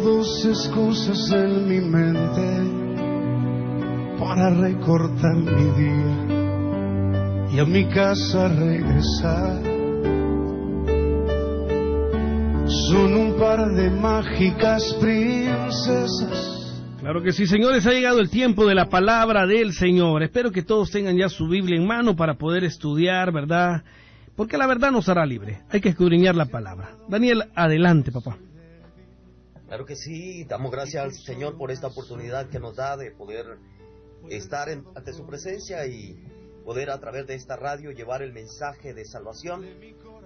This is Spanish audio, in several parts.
dos excusas en mi mente para recortar mi día y a mi casa regresar. Son un par de mágicas princesas. Claro que sí, señores, ha llegado el tiempo de la palabra del Señor. Espero que todos tengan ya su Biblia en mano para poder estudiar, ¿verdad? Porque la verdad nos hará libre. Hay que escudriñar la palabra. Daniel, adelante, papá. Claro que sí, damos gracias al Señor por esta oportunidad que nos da de poder estar ante su presencia y poder a través de esta radio llevar el mensaje de salvación.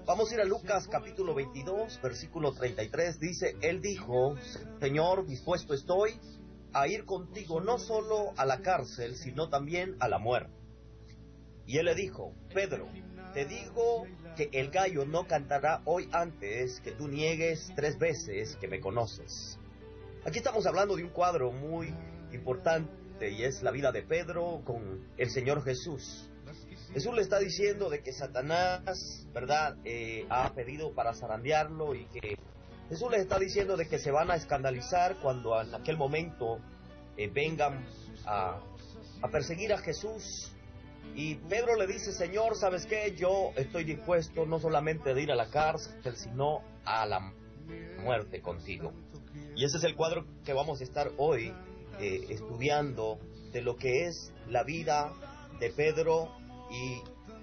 Vamos a ir a Lucas capítulo 22, versículo 33. Dice, Él dijo, Señor, dispuesto estoy a ir contigo no solo a la cárcel, sino también a la muerte. Y él le dijo, Pedro, te digo que el gallo no cantará hoy antes que tú niegues 3 veces que me conoces. Aquí estamos hablando de un cuadro muy importante y es la vida de Pedro con el Señor Jesús. Jesús le está diciendo de que Satanás, ¿verdad?, ha pedido para zarandearlo y que Jesús les está diciendo de que se van a escandalizar cuando en aquel momento vengan a perseguir a Jesús. Y Pedro le dice, Señor, ¿sabes qué? Yo estoy dispuesto no solamente de ir a la cárcel, sino a la muerte contigo. Y ese es el cuadro que vamos a estar hoy estudiando de lo que es la vida de Pedro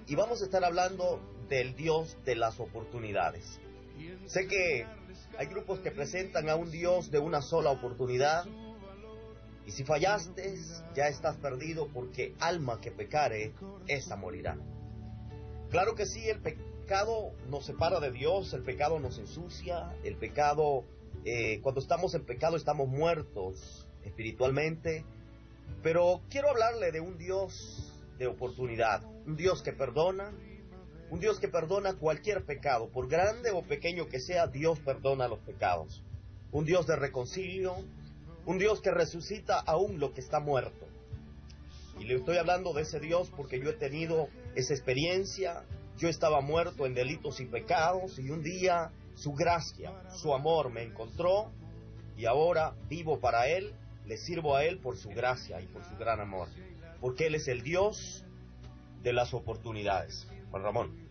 y vamos a estar hablando del Dios de las oportunidades. Sé que hay grupos que presentan a un Dios de una sola oportunidad y si fallaste ya estás perdido porque alma que pecare, esa morirá. Claro que sí, el pecado nos separa de Dios, el pecado nos ensucia, el pecado, cuando estamos en pecado estamos muertos espiritualmente, pero quiero hablarle de un Dios de oportunidad, un Dios que perdona, un Dios que perdona cualquier pecado, por grande o pequeño que sea, Dios perdona los pecados. Un Dios de reconcilio, un Dios que resucita aún lo que está muerto. Y le estoy hablando de ese Dios porque yo he tenido esa experiencia. Yo estaba muerto en delitos y pecados y un día su gracia, su amor me encontró y ahora vivo para Él, le sirvo a Él por su gracia y por su gran amor. Porque Él es el Dios de las oportunidades. Juan Ramón.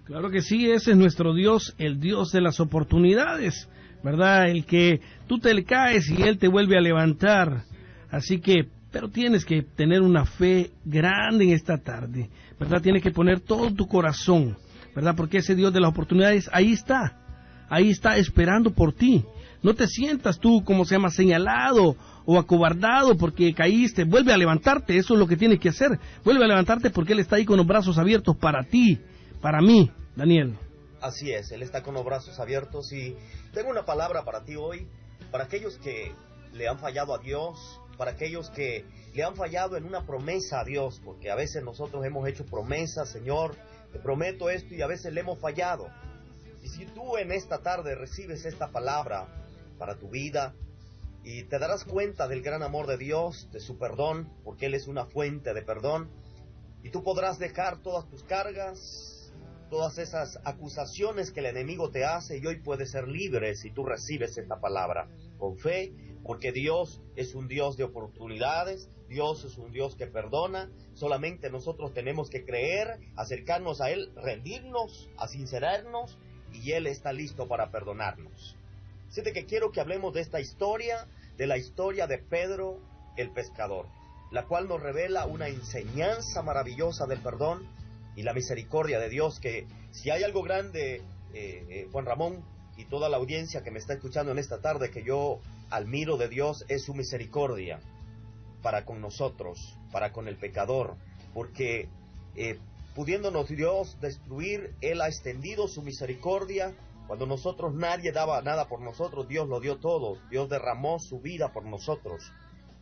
Claro que sí, ese es nuestro Dios, el Dios de las oportunidades, ¿verdad? El que tú te le caes y Él te vuelve a levantar. Así que, pero tienes que tener una fe grande en esta tarde, ¿verdad? Tienes que poner todo tu corazón, ¿verdad? Porque ese Dios de las oportunidades, ahí está esperando por ti. No te sientas tú, como se llama, señalado o acobardado porque caíste. Vuelve a levantarte, eso es lo que tienes que hacer. Vuelve a levantarte porque Él está ahí con los brazos abiertos para ti, para mí, Daniel. Así es, Él está con los brazos abiertos y tengo una palabra para ti hoy, para aquellos que le han fallado a Dios, para aquellos que le han fallado en una promesa a Dios, porque a veces nosotros hemos hecho promesas, Señor, te prometo esto y a veces le hemos fallado. Y si tú en esta tarde recibes esta palabra para tu vida y te darás cuenta del gran amor de Dios, de su perdón, porque Él es una fuente de perdón, y tú podrás dejar todas tus cargas, todas esas acusaciones que el enemigo te hace y hoy puedes ser libre si tú recibes esta palabra con fe, porque Dios es un Dios de oportunidades, Dios es un Dios que perdona, solamente nosotros tenemos que creer, acercarnos a Él, rendirnos, a sincerarnos y Él está listo para perdonarnos. Así que quiero que hablemos de esta historia, de la historia de Pedro el pescador, la cual nos revela una enseñanza maravillosa del perdón y la misericordia de Dios, que si hay algo grande, Juan Ramón y toda la audiencia que me está escuchando en esta tarde, que yo admiro de Dios, es su misericordia para con nosotros, para con el pecador, porque pudiéndonos Dios destruir, Él ha extendido su misericordia. Cuando nosotros nadie daba nada por nosotros, Dios lo dio todo, Dios derramó su vida por nosotros,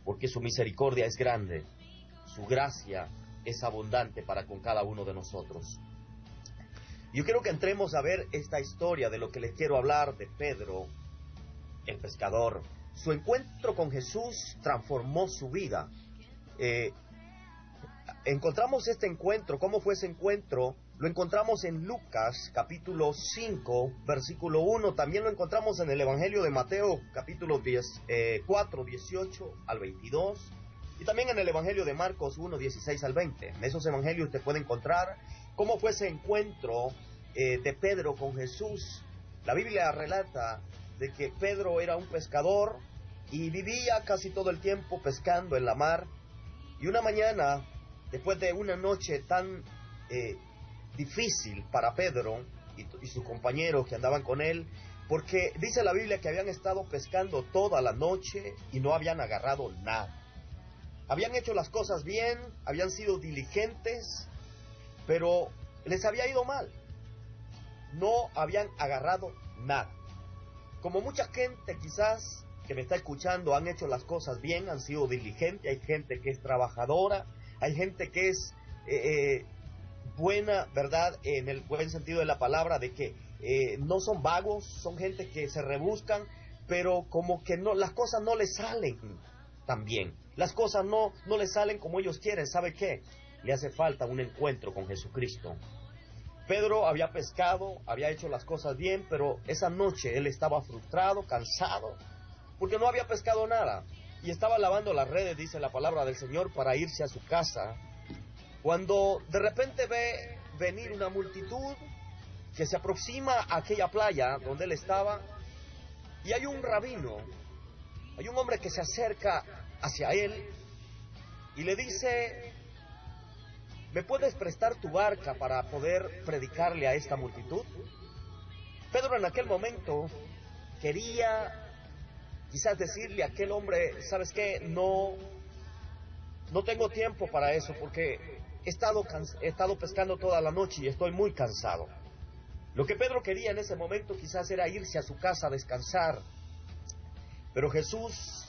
porque su misericordia es grande, su gracia es abundante para con cada uno de nosotros. Yo quiero que entremos a ver esta historia de lo que les quiero hablar de Pedro, el pescador. Su encuentro con Jesús transformó su vida. Encontramos este encuentro. ¿Cómo fue ese encuentro? lo encontramos en Lucas capítulo 5, versículo 1. También lo encontramos en el Evangelio de Mateo capítulo 4, 18 al 22. Y también en el Evangelio de Marcos 1, 16 al 20. En esos evangelios te puede encontrar cómo fue ese encuentro de Pedro con Jesús. La Biblia relata de que Pedro era un pescador y vivía casi todo el tiempo pescando en la mar. Y una mañana, después de una noche tan difícil para Pedro y sus compañeros que andaban con él, porque dice la Biblia que habían estado pescando toda la noche y no habían agarrado nada. Habían hecho las cosas bien, habían sido diligentes, pero les había ido mal. No habían agarrado nada. Como mucha gente quizás que me está escuchando han hecho las cosas bien, han sido diligentes, hay gente que es trabajadora, hay gente que es buena, ¿verdad? En el buen sentido de la palabra, de que no son vagos, son gente que se rebuscan, pero como que no, las cosas no les salen tan bien. Las cosas no les salen como ellos quieren. ¿Sabe qué? Le hace falta un encuentro con Jesucristo. Pedro había pescado, había hecho las cosas bien, pero esa noche él estaba frustrado, cansado, porque no había pescado nada. Y estaba lavando las redes, dice la palabra del Señor, para irse a su casa, cuando de repente ve venir una multitud que se aproxima a aquella playa donde él estaba, y hay un rabino, hay un hombre que se acerca hacia él y le dice: ¿me puedes prestar tu barca para poder predicarle a esta multitud? Pedro en aquel momento quería quizás decirle a aquel hombre: ¿sabes qué? No tengo tiempo para eso, porque he estado pescando toda la noche y estoy muy cansado. Lo que Pedro quería en ese momento quizás era irse a su casa a descansar. Pero Jesús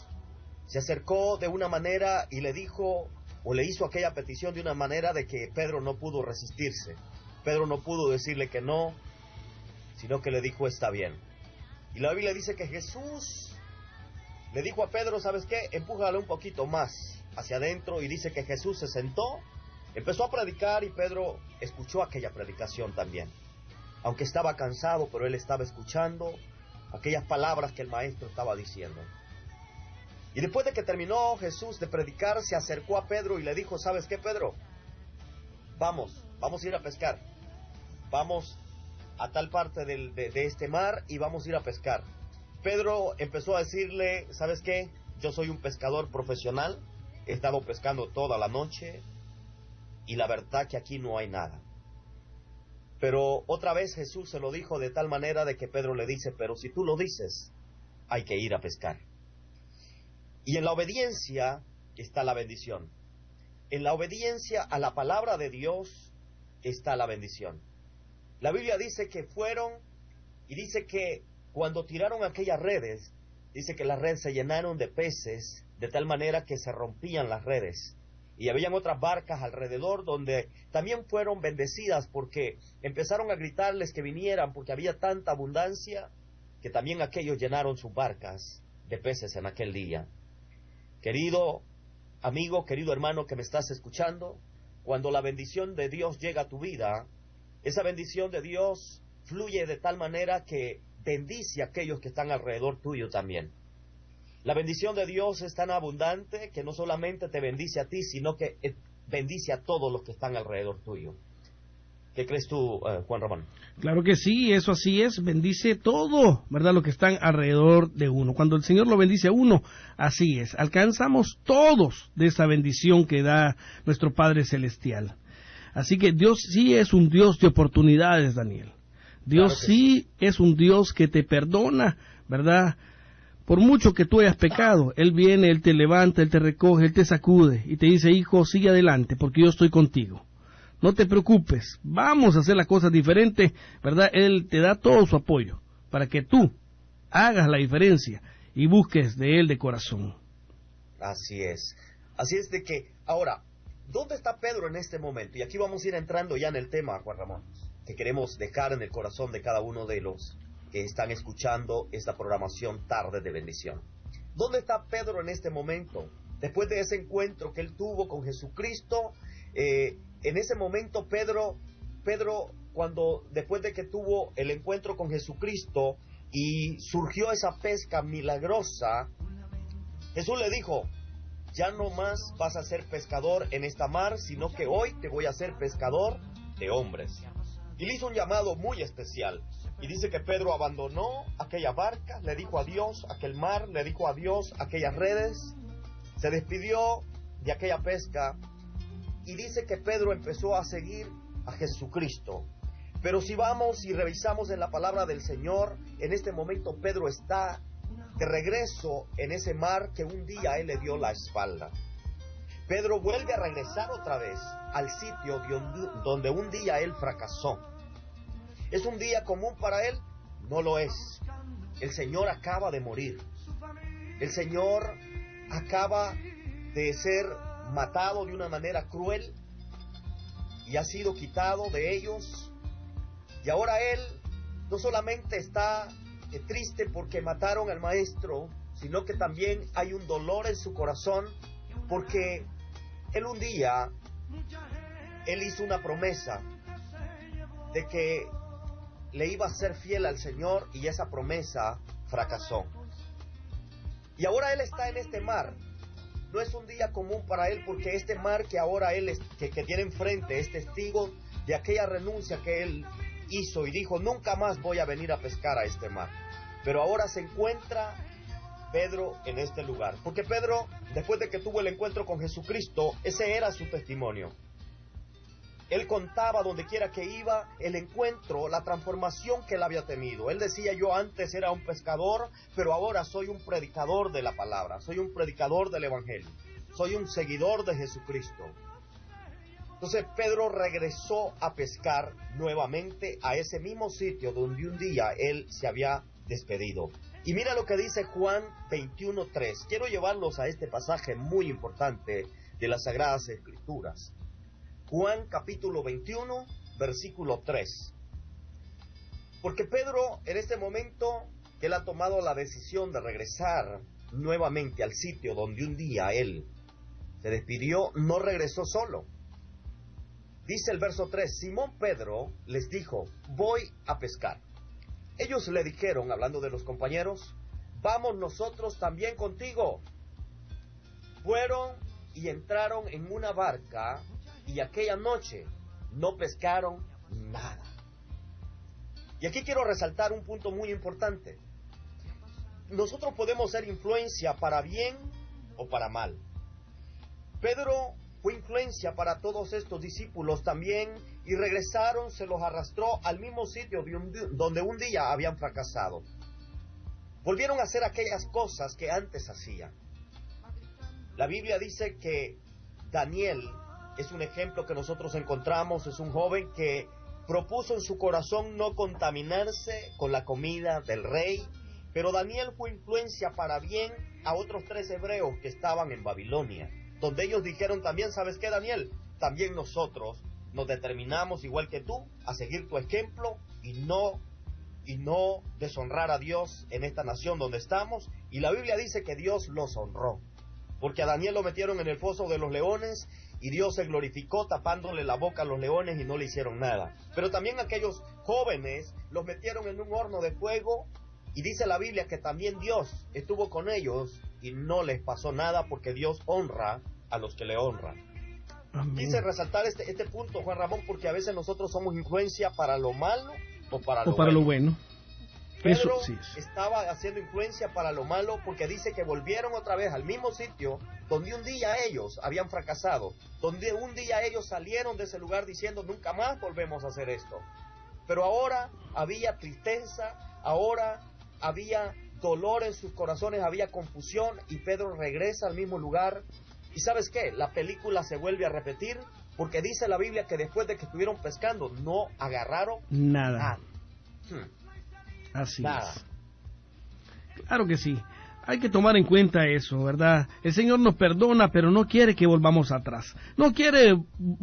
se acercó de una manera y le dijo, o le hizo aquella petición de una manera de que Pedro no pudo resistirse. Pedro no pudo decirle que no, sino que le dijo: está bien. Y la Biblia dice que Jesús le dijo a Pedro: ¿sabes qué? Empújale un poquito más hacia adentro. Y dice que Jesús se sentó, empezó a predicar, y Pedro escuchó aquella predicación también. Aunque estaba cansado, pero él estaba escuchando aquellas palabras que el maestro estaba diciendo. Y después de que terminó Jesús de predicar, se acercó a Pedro y le dijo: ¿sabes qué, Pedro? Vamos a ir a pescar. Vamos a tal parte de este mar y vamos a ir a pescar. Pedro empezó a decirle: ¿sabes qué? Yo soy un pescador profesional, he estado pescando toda la noche y la verdad que aquí no hay nada. Pero otra vez Jesús se lo dijo de tal manera de que Pedro le dice: pero si tú lo dices, hay que ir a pescar. Y en la obediencia está la bendición. En la obediencia a la palabra de Dios está la bendición. La Biblia dice que fueron, y dice que cuando tiraron aquellas redes, dice que las redes se llenaron de peces, de tal manera que se rompían las redes. Y habían otras barcas alrededor donde también fueron bendecidas, porque empezaron a gritarles que vinieran, porque había tanta abundancia, que también aquellos llenaron sus barcas de peces en aquel día. Querido amigo, querido hermano que me estás escuchando, cuando la bendición de Dios llega a tu vida, esa bendición de Dios fluye de tal manera que bendice a aquellos que están alrededor tuyo también. La bendición de Dios es tan abundante que no solamente te bendice a ti, sino que bendice a todos los que están alrededor tuyo. ¿Qué crees tú, Juan Ramón? Claro que sí, eso así es, bendice todo, ¿verdad? Lo que están alrededor de uno. Cuando el Señor lo bendice a uno, así es, alcanzamos todos de esa bendición que da nuestro Padre Celestial. Así que Dios sí es un Dios de oportunidades, Daniel. Dios claro sí es un Dios que te perdona, ¿verdad? Por mucho que tú hayas pecado, Él viene, Él te levanta, Él te recoge, Él te sacude y te dice: hijo, sigue adelante porque yo estoy contigo. No te preocupes, vamos a hacer las cosas diferentes, ¿verdad? Él te da todo su apoyo para que tú hagas la diferencia y busques de Él de corazón. Así es de que, ahora, ¿dónde está Pedro en este momento? Y aquí vamos a ir entrando ya en el tema, Juan Ramón, que queremos dejar en el corazón de cada uno de los que están escuchando esta programación Tarde de Bendición. ¿Dónde está Pedro en este momento? Después de ese encuentro que él tuvo con Jesucristo, en ese momento Pedro Pedro, cuando después de que tuvo el encuentro con Jesucristo y surgió esa pesca milagrosa, Jesús le dijo: ya no más vas a ser pescador en esta mar, sino que hoy te voy a hacer pescador de hombres. Y le hizo un llamado muy especial. Y dice que Pedro abandonó aquella barca, le dijo adiós a aquel mar, le dijo adiós a aquellas redes, se despidió de aquella pesca, y dice que Pedro empezó a seguir a Jesucristo. Pero si vamos y revisamos en la palabra del Señor, en este momento Pedro está de regreso en ese mar que un día él le dio la espalda. Pedro vuelve a regresar otra vez al sitio donde un día él fracasó. ¿Es un día común para él? No lo es. El Señor acaba de morir. El Señor acaba de ser matado de una manera cruel y ha sido quitado de ellos. Y ahora él no solamente está triste porque mataron al maestro, sino que también hay un dolor en su corazón porque él un día, él hizo una promesa de que le iba a ser fiel al Señor y esa promesa fracasó. Y ahora él está en este mar. No es un día común para él porque este mar que ahora él que tiene enfrente es testigo de aquella renuncia que él hizo y dijo: nunca más voy a venir a pescar a este mar. Pero ahora se encuentra Pedro en este lugar, porque Pedro, después de que tuvo el encuentro con Jesucristo, ese era su testimonio. Él contaba donde quiera que iba el encuentro, la transformación que él había tenido. Él decía: yo antes era un pescador, pero ahora soy un predicador de la palabra, soy un predicador del evangelio, soy un seguidor de Jesucristo. Entonces Pedro regresó a pescar nuevamente a ese mismo sitio donde un día él se había despedido. Y mira lo que dice Juan 21:3. Quiero llevarlos a este pasaje muy importante de las Sagradas Escrituras. Juan capítulo 21, versículo 3. Porque Pedro, en este momento, él ha tomado la decisión de regresar nuevamente al sitio donde un día él se despidió, no regresó solo. Dice el verso 3, Simón Pedro les dijo: voy a pescar. Ellos le dijeron, hablando de los compañeros: vamos nosotros también contigo. Fueron y entraron en una barca y aquella noche no pescaron nada. Y aquí quiero resaltar un punto muy importante. Nosotros podemos ser influencia para bien o para mal. Pedro fue influencia para todos estos discípulos también, y regresaron, se los arrastró al mismo sitio donde un día habían fracasado. Volvieron a hacer aquellas cosas que antes hacían. La Biblia dice que Daniel es un ejemplo que nosotros encontramos. Es un joven que propuso en su corazón no contaminarse con la comida del rey, pero Daniel fue influencia para bien a otros 3 hebreos que estaban en Babilonia, donde ellos dijeron también: ¿sabes qué, Daniel? También nosotros nos determinamos, igual que tú, a seguir tu ejemplo y no deshonrar a Dios en esta nación donde estamos. Y la Biblia dice que Dios los honró, porque a Daniel lo metieron en el foso de los leones y Dios se glorificó tapándole la boca a los leones y no le hicieron nada. Pero también aquellos jóvenes los metieron en un horno de fuego, y dice la Biblia que también Dios estuvo con ellos y no les pasó nada, porque Dios honra a los que le honran. Amén. Quise resaltar este punto, Juan Ramón, porque a veces nosotros somos influencia para lo malo o para lo bueno. Pedro estaba haciendo influencia para lo malo, porque dice que volvieron otra vez al mismo sitio donde un día ellos habían fracasado, donde un día ellos salieron de ese lugar diciendo: nunca más volvemos a hacer esto. Pero ahora había tristeza, ahora había dolor en sus corazones, había confusión, y Pedro regresa al mismo lugar. ¿Y sabes qué? La película se vuelve a repetir, porque dice la Biblia que después de que estuvieron pescando no agarraron nada. Así es. Claro que sí. Hay que tomar en cuenta eso, ¿verdad? El Señor nos perdona, pero no quiere que volvamos atrás. No quiere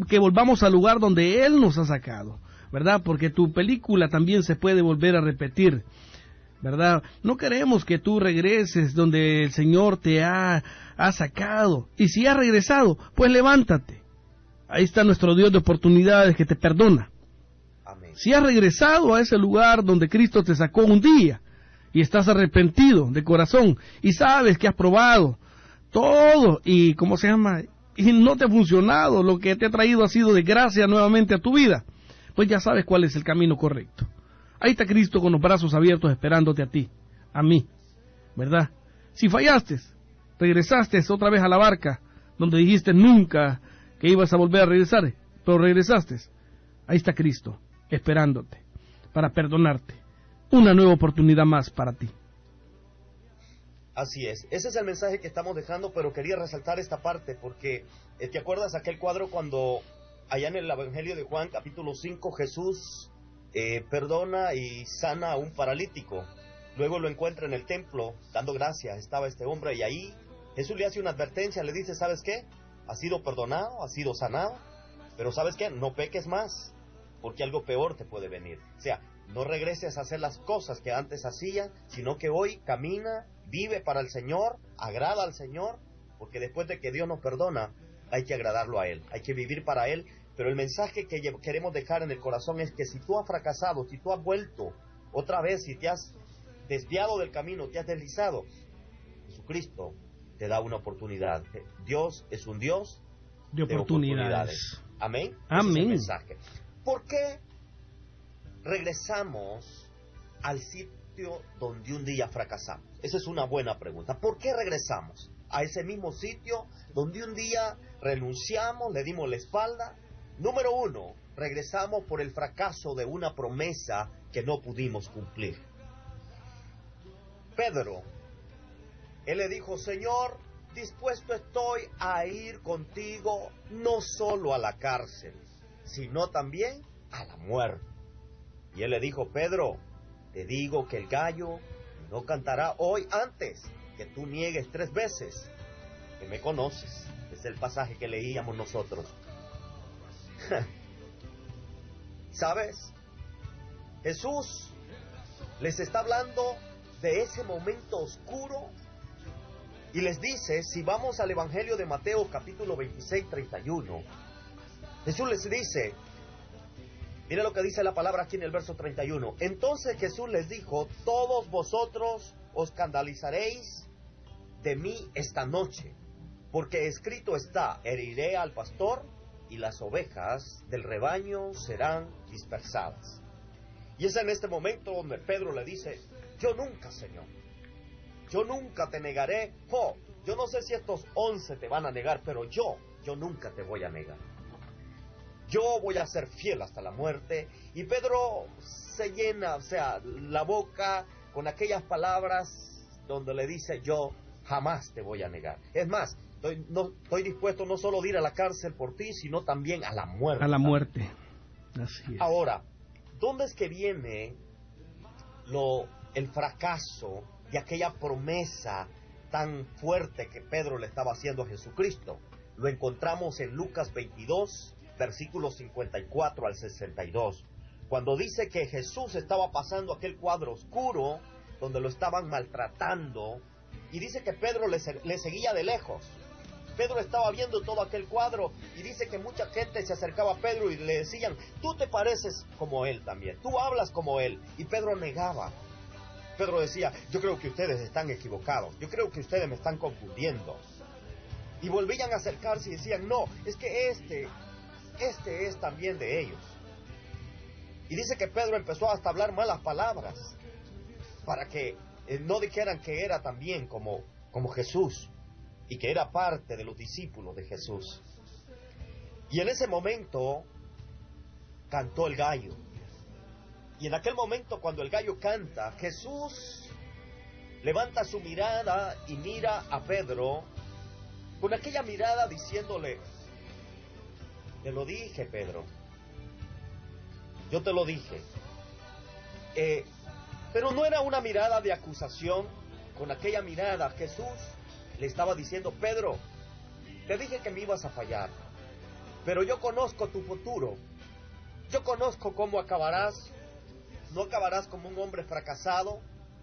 que volvamos al lugar donde Él nos ha sacado, ¿verdad? Porque tu película también se puede volver a repetir, ¿verdad? No queremos que tú regreses donde el Señor te ha sacado. Y si has regresado, pues levántate. Ahí está nuestro Dios de oportunidades, que te perdona. Si has regresado a ese lugar donde Cristo te sacó un día y estás arrepentido de corazón y sabes que has probado todo y, y no te ha funcionado, lo que te ha traído ha sido desgracia nuevamente a tu vida, pues ya sabes cuál es el camino correcto. Ahí está Cristo con los brazos abiertos esperándote a ti, a mí, ¿verdad? Si fallaste, regresaste otra vez a la barca donde dijiste nunca que ibas a volver a regresar, pero regresaste, ahí está Cristo esperándote para perdonarte. Una nueva oportunidad más para ti. Así es, ese es el mensaje que estamos dejando, pero quería resaltar esta parte porque ¿te acuerdas aquel cuadro cuando allá en el Evangelio de Juan capítulo 5 Jesús perdona y sana a un paralítico? Luego lo encuentra en el templo dando gracias, estaba este hombre y ahí Jesús le hace una advertencia, le dice, ¿sabes qué? Has sido perdonado, has sido sanado, pero ¿sabes qué? No peques más, porque algo peor te puede venir. O sea, no regreses a hacer las cosas que antes hacías, sino que hoy camina, vive para el Señor, agrada al Señor, porque después de que Dios nos perdona, hay que agradarlo a Él, hay que vivir para Él. Pero el mensaje que queremos dejar en el corazón es que si tú has fracasado, si tú has vuelto otra vez, si te has desviado del camino, te has deslizado, Jesucristo te da una oportunidad. Dios es un Dios de oportunidades. Amén. Amén. Ese es el mensaje. ¿Por qué regresamos al sitio donde un día fracasamos? Esa es una buena pregunta. ¿Por qué regresamos a ese mismo sitio donde un día renunciamos, le dimos la espalda? Número uno, regresamos por el fracaso de una promesa que no pudimos cumplir. Pedro, él le dijo, Señor, dispuesto estoy a ir contigo no solo a la cárcel, sino también a la muerte. Y él le dijo, Pedro, te digo que el gallo no cantará hoy antes que tú niegues 3 veces que me conoces. Es el pasaje que leíamos nosotros. ¿Sabes? Jesús les está hablando de ese momento oscuro y les dice, si vamos al Evangelio de Mateo capítulo 26, 31, Jesús les dice, mira lo que dice la palabra aquí en el verso 31. Entonces Jesús les dijo, todos vosotros os escandalizaréis de mí esta noche, porque escrito está, heriré al pastor y las ovejas del rebaño serán dispersadas. Y es en este momento donde Pedro le dice, yo nunca, Señor, yo nunca te negaré. Yo no sé si estos 11 te van a negar, pero yo nunca te voy a negar. Yo voy a ser fiel hasta la muerte. Y Pedro se llena, la boca con aquellas palabras donde le dice, yo jamás te voy a negar. Es más, estoy dispuesto no solo a ir a la cárcel por ti, sino también a la muerte. A la muerte. Así es. Ahora, ¿dónde es que viene el fracaso de aquella promesa tan fuerte que Pedro le estaba haciendo a Jesucristo? Lo encontramos en Lucas 22, versículos 54 al 62, cuando dice que Jesús estaba pasando aquel cuadro oscuro donde lo estaban maltratando, y dice que Pedro le seguía de lejos. Pedro estaba viendo todo aquel cuadro y dice que mucha gente se acercaba a Pedro y le decían, tú te pareces como él también, tú hablas como él, y Pedro negaba. Pedro decía, yo creo que ustedes están equivocados, yo creo que ustedes me están confundiendo. Y volvían a acercarse y decían, no, es que este es también de ellos. Y dice que Pedro empezó hasta a hablar malas palabras para que no dijeran que era también como Jesús y que era parte de los discípulos de Jesús. Y en ese momento cantó el gallo. Y en aquel momento, cuando el gallo canta, Jesús levanta su mirada y mira a Pedro con aquella mirada diciéndole, te lo dije, Pedro, yo te lo dije. Pero no era una mirada de acusación. Con aquella mirada Jesús le estaba diciendo, Pedro, te dije que me ibas a fallar, pero yo conozco tu futuro, yo conozco cómo acabarás. No acabarás como un hombre fracasado,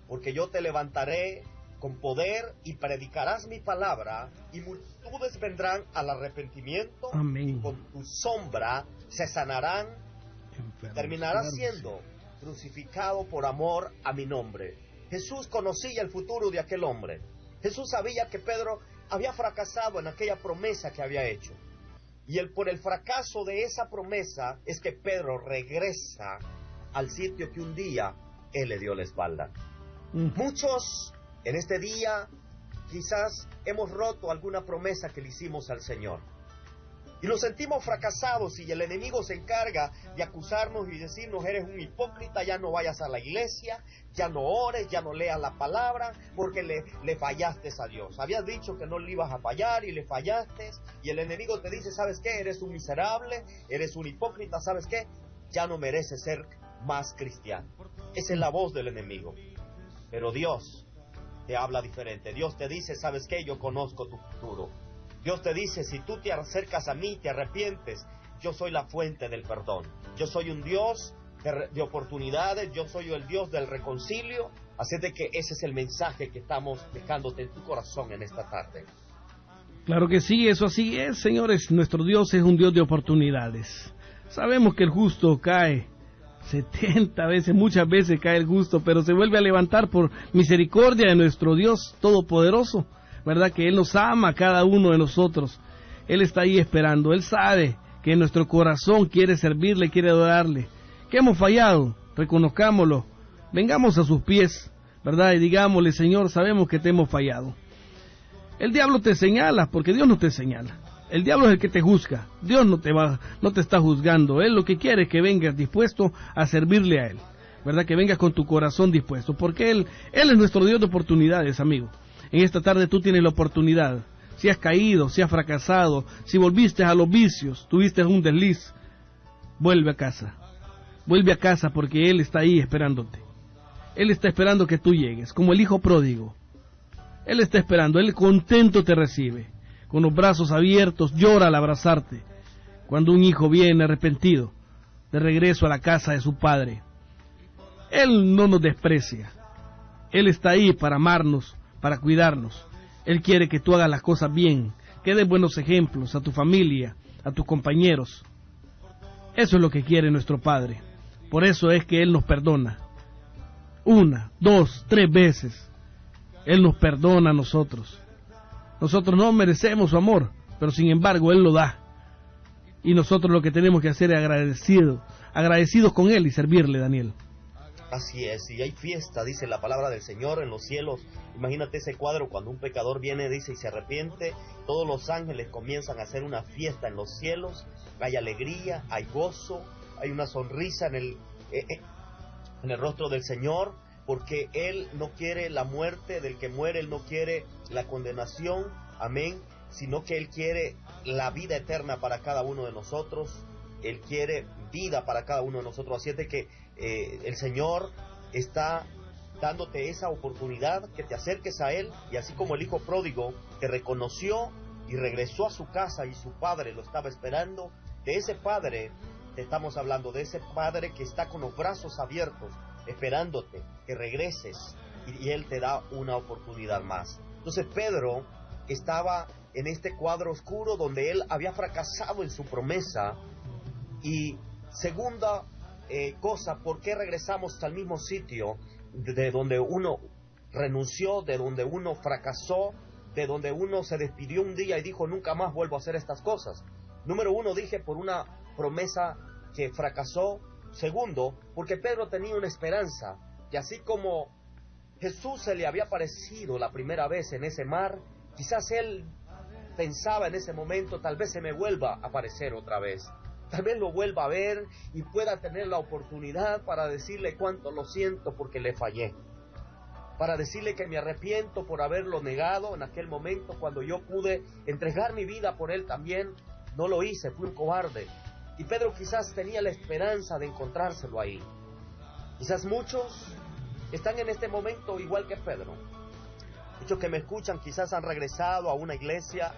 porque yo te levantaré con poder y predicarás mi palabra, y multitudes vendrán al arrepentimiento. Amén. Y con tu sombra se sanarán terminará siendo crucificado por amor a mi nombre. Jesús conocía el futuro de aquel hombre. Jesús sabía que Pedro había fracasado en aquella promesa que había hecho. Y por el fracaso de esa promesa es que Pedro regresa al sitio que un día él le dio la espalda. Muchos en este día quizás hemos roto alguna promesa que le hicimos al Señor. Y nos sentimos fracasados y el enemigo se encarga de acusarnos y decirnos: eres un hipócrita, ya no vayas a la iglesia, ya no ores, ya no leas la palabra, porque le fallaste a Dios. Habías dicho que no le ibas a fallar y le fallaste, y el enemigo te dice: ¿sabes qué? Eres un miserable, eres un hipócrita, ¿sabes qué? Ya no mereces ser más cristiano. Esa es la voz del enemigo. Pero Dios te habla diferente. Dios te dice: ¿sabes qué? Yo conozco tu futuro. Dios te dice: si tú te acercas a mí, te arrepientes, yo soy la fuente del perdón. Yo soy un Dios de oportunidades, yo soy el Dios del reconcilio. Así de que ese es el mensaje que estamos dejándote en tu corazón en esta tarde. Claro que sí, eso así es, señores. Nuestro Dios es un Dios de oportunidades. Sabemos que el justo cae 70 veces, muchas veces cae el justo, pero se vuelve a levantar por misericordia de nuestro Dios Todopoderoso. ¿Verdad? Que Él nos ama a cada uno de nosotros. Él está ahí esperando. Él sabe que nuestro corazón quiere servirle, quiere adorarle. Que hemos fallado, reconozcámoslo. Vengamos a sus pies, ¿verdad? Y digámosle: Señor, sabemos que te hemos fallado. El diablo te señala, porque Dios no te señala. El diablo es el que te juzga. Dios no te está juzgando. Él lo que quiere es que vengas dispuesto a servirle a Él, ¿verdad? Que vengas con tu corazón dispuesto, porque Él es nuestro Dios de oportunidades, amigo. En esta tarde tú tienes la oportunidad. Si has caído, si has fracasado, si volviste a los vicios, tuviste un desliz, vuelve a casa. Vuelve a casa, porque Él está ahí esperándote. Él está esperando que tú llegues, como el hijo pródigo. Él está esperando, Él contento te recibe, con los brazos abiertos, llora al abrazarte. Cuando un hijo viene arrepentido, de regreso a la casa de su padre, Él no nos desprecia. Él está ahí para amarnos, para cuidarnos. Él quiere que tú hagas las cosas bien, que des buenos ejemplos a tu familia, a tus compañeros. Eso es lo que quiere nuestro Padre. Por eso es que Él nos perdona. 1, 2, 3 veces. Él nos perdona a nosotros. Nosotros no merecemos su amor, pero sin embargo Él lo da. Y nosotros lo que tenemos que hacer es agradecidos con Él y servirle, Daniel. Así es, y hay fiesta, dice la palabra del Señor, en los cielos. Imagínate ese cuadro cuando un pecador viene, dice, y se arrepiente. Todos los ángeles comienzan a hacer una fiesta en los cielos. Hay alegría, hay gozo, hay una sonrisa en el rostro del Señor, porque Él no quiere la muerte del que muere, Él no quiere la condenación, amén, sino que Él quiere la vida eterna para cada uno de nosotros. Él quiere vida para cada uno de nosotros. Así es de que el Señor está dándote esa oportunidad, que te acerques a Él, y así como el hijo pródigo que reconoció y regresó a su casa y su padre lo estaba esperando, de ese padre te estamos hablando, de ese padre que está con los brazos abiertos esperándote que regreses, y Él te da una oportunidad más. Entonces Pedro estaba en este cuadro oscuro donde él había fracasado en su promesa. Y segunda cosa, ¿por qué regresamos al mismo sitio de donde uno renunció, de donde uno fracasó, de donde uno se despidió un día y dijo: nunca más vuelvo a hacer estas cosas? Número 1, dije, por una promesa que fracasó. Segundo, porque Pedro tenía una esperanza, y así como Jesús se le había aparecido la primera vez en ese mar, quizás él pensaba en ese momento: tal vez se me vuelva a aparecer otra vez. Tal vez lo vuelva a ver y pueda tener la oportunidad para decirle cuánto lo siento porque le fallé. Para decirle que me arrepiento por haberlo negado en aquel momento cuando yo pude entregar mi vida por él también. No lo hice, fui un cobarde. Y Pedro quizás tenía la esperanza de encontrárselo ahí. Quizás muchos están en este momento igual que Pedro. Muchos que me escuchan quizás han regresado a una iglesia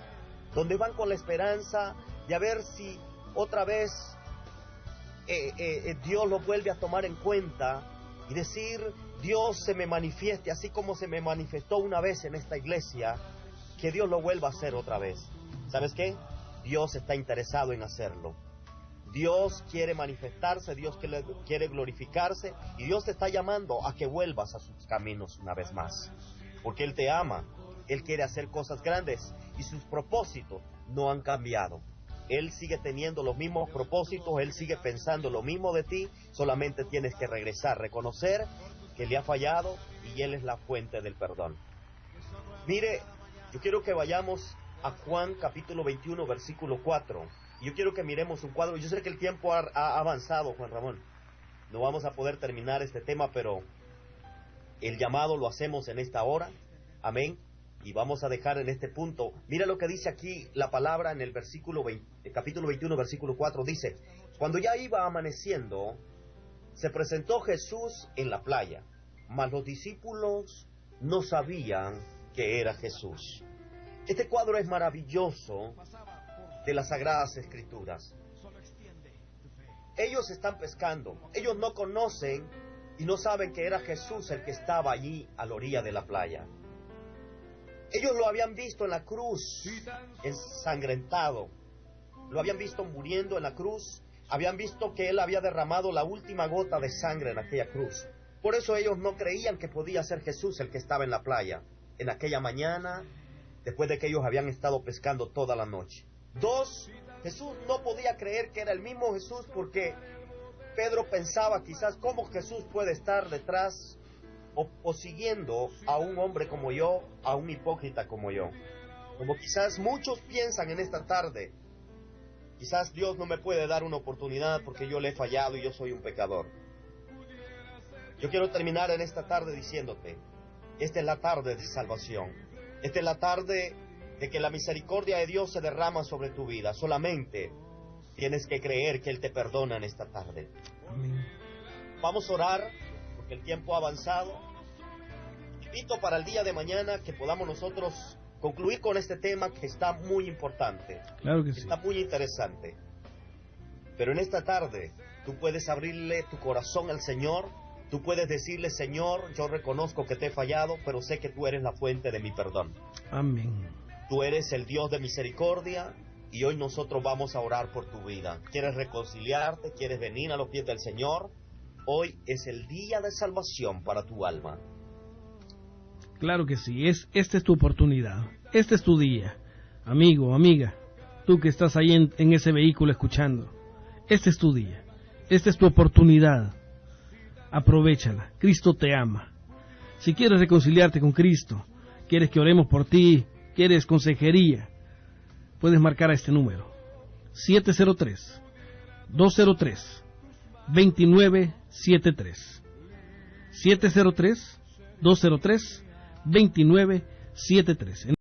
donde van con la esperanza de a ver si otra vez Dios lo vuelve a tomar en cuenta y decir: Dios se me manifieste así como se me manifestó una vez en esta iglesia, que Dios lo vuelva a hacer otra vez. ¿Sabes qué? Dios está interesado en hacerlo. Dios quiere manifestarse, Dios quiere glorificarse, y Dios te está llamando a que vuelvas a sus caminos una vez más, porque Él te ama, Él quiere hacer cosas grandes, y sus propósitos no han cambiado. Él sigue teniendo los mismos propósitos, Él sigue pensando lo mismo de ti, solamente tienes que regresar, reconocer que le ha fallado, y Él es la fuente del perdón. Mire, yo quiero que vayamos a Juan capítulo 21, versículo 4. Yo quiero que miremos un cuadro. Yo sé que el tiempo ha avanzado, Juan Ramón. No vamos a poder terminar este tema, pero el llamado lo hacemos en esta hora. Amén. Y vamos a dejar en este punto. Mira lo que dice aquí la palabra en el capítulo 21, versículo 4. Dice, cuando ya iba amaneciendo, se presentó Jesús en la playa, mas los discípulos no sabían que era Jesús. Este cuadro es maravilloso de las Sagradas Escrituras. Ellos están pescando, ellos no conocen y no saben que era Jesús el que estaba allí a la orilla de la playa. Ellos lo habían visto en la cruz, ensangrentado, lo habían visto muriendo en la cruz, habían visto que Él había derramado la última gota de sangre en aquella cruz. Por eso ellos no creían que podía ser Jesús el que estaba en la playa, en aquella mañana, después de que ellos habían estado pescando toda la noche. 2, Jesús no podía creer que era el mismo Jesús, porque Pedro pensaba quizás cómo Jesús puede estar detrás o siguiendo a un hombre como yo, a un hipócrita como yo. Como quizás muchos piensan en esta tarde, quizás Dios no me puede dar una oportunidad porque yo le he fallado y yo soy un pecador. Yo quiero terminar en esta tarde diciéndote, esta es la tarde de salvación, esta es la tarde de que la misericordia de Dios se derrama sobre tu vida. Solamente tienes que creer que Él te perdona en esta tarde. Amén. Vamos a orar, porque el tiempo ha avanzado. Invito para el día de mañana que podamos nosotros concluir con este tema que está muy importante. Claro que sí. Está muy interesante. Pero en esta tarde tú puedes abrirle tu corazón al Señor. Tú puedes decirle, Señor, yo reconozco que te he fallado, pero sé que tú eres la fuente de mi perdón. Amén. Tú eres el Dios de misericordia, y hoy nosotros vamos a orar por tu vida. ¿Quieres reconciliarte? ¿Quieres venir a los pies del Señor? Hoy es el día de salvación para tu alma. Claro que sí, esta es tu oportunidad, este es tu día. Amigo, amiga, tú que estás ahí en ese vehículo escuchando, este es tu día, esta es tu oportunidad. Aprovéchala, Cristo te ama. Si quieres reconciliarte con Cristo, quieres que oremos por ti, quieres consejería, puedes marcar a este número, 703-203-2973. 703-203-2973.